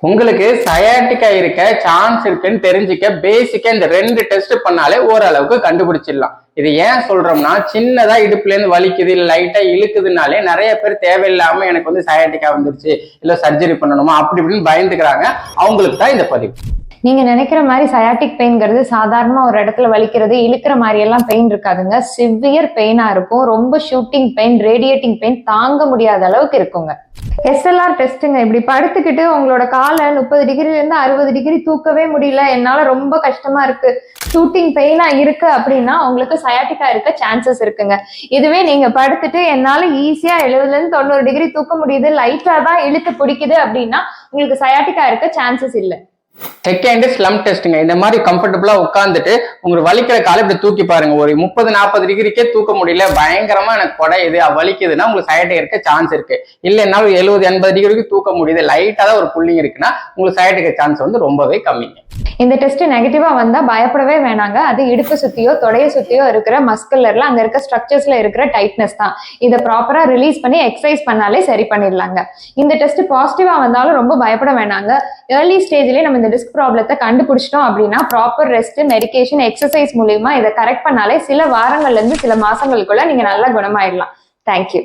உங்களுக்கு சயாட்டிக்கா இருக்க சான்ஸ் இருக்குன்னு தெரிஞ்சுக்க பேசிக்கா இந்த 2 டெஸ்ட் பண்ணாலே ஓரளவுக்கு கண்டுபிடிச்சிடலாம். இது ஏன் சொல்றோம்னா, சின்னதா இடுப்புல இருந்து வலிக்குது இல்ல லைட்டா இழுக்குதுனாலே நிறைய பேர் தேவையில்லாம எனக்கு வந்து சயாட்டிக்கா வந்துருச்சு இல்ல சர்ஜரி பண்ணணுமா அப்படி இப்படின்னு பயந்துக்கிறாங்க. அவங்களுக்கு தான் இந்த பதிவு. நீங்க நினைக்கிற மாதிரி சயாட்டிக் பெயின்ங்கிறது சாதாரணமா ஒரு இடத்துல வலிக்கிறது இழுக்கிற மாதிரி எல்லாம் பெயின் இருக்காதுங்க. சிவியர் பெயினா இருக்கும். ரொம்ப ஷூட்டிங் பெயின், ரேடியேட்டிங் பெயின் தாங்க முடியாத அளவுக்கு இருக்குங்க. எஸ்எல்ஆர் டெஸ்ட்டுங்க. இப்படி படுத்துக்கிட்டு உங்களோட காலை 30 டிகிரில இருந்து 60 டிகிரி தூக்கவே முடியல, என்னால ரொம்ப கஷ்டமா இருக்கு, ஷூட்டிங் பெயினா இருக்கு அப்படின்னா உங்களுக்கு சயாட்டிக்கா இருக்க சான்சஸ் இருக்குங்க. இதுவே நீங்க படுத்துட்டு என்னால ஈஸியா 70ல இருந்து 90 டிகிரி தூக்க முடியுது, லைட்டா தான் இழுத்து பிடிக்குது அப்படின்னா உங்களுக்கு சயாட்டிக்கா இருக்க சான்சஸ் இல்லை. செகண்ட் ஸ்லம் டெஸ்ட்டுங்க. இந்த மாதிரி கம்ஃபர்டபுளா உட்காந்துட்டு உங்களுக்கு வலிக்கிற காலை இப்படி தூக்கி பாருங்க. ஒரு 30-40 டிகிரிக்கே தூக்க முடியல, பயங்கரமா எனக்கு குடையுது வலிக்குதுன்னா உங்களுக்கு சயாட்டிக்கா இருக்க சான்ஸ் இருக்கு. இல்லைன்னா 70-80 டிகிரிக்கு தூக்க முடியுது, லைட்டா தான் ஒரு புள்ளிங் இருக்குன்னா உங்களுக்கு சயாட்டிக்கா சான்ஸ் வந்து ரொம்பவே கம்மிங்க. இந்த டெஸ்ட் நெகட்டிவா வந்தா பயப்படவே வேணாங்க. அது இடுப்பு சுத்தியோ தொடைய சுத்தியோ இருக்கிற மஸ்குலர்ல அங்க இருக்க ஸ்ட்ரக்சர்ஸ்ல இருக்கிற டைட்னஸ் தான். இதை ப்ராப்பரா ரிலீஸ் பண்ணி எக்ஸசைஸ் பண்ணாலே சரி பண்ணிடலாங்க. இந்த டெஸ்ட் பாசிட்டிவா வந்தாலும் ரொம்ப பயப்பட வேணாங்க. ஏர்லி ஸ்டேஜ்லயே நம்ம இந்த டிஸ்க் ப்ராப்ளத்தை கண்டுபிடிச்சிட்டோம் அப்படின்னா ப்ராப்பர் ரெஸ்ட், மெடிகேஷன், எக்ஸசைஸ் மூலியமா இதை கரெக்ட் பண்ணாலே சில வாரங்கள்ல இருந்து சில மாசங்களுக்குள்ள நீங்க நல்லா குணமாயிடலாம். தேங்க்யூ.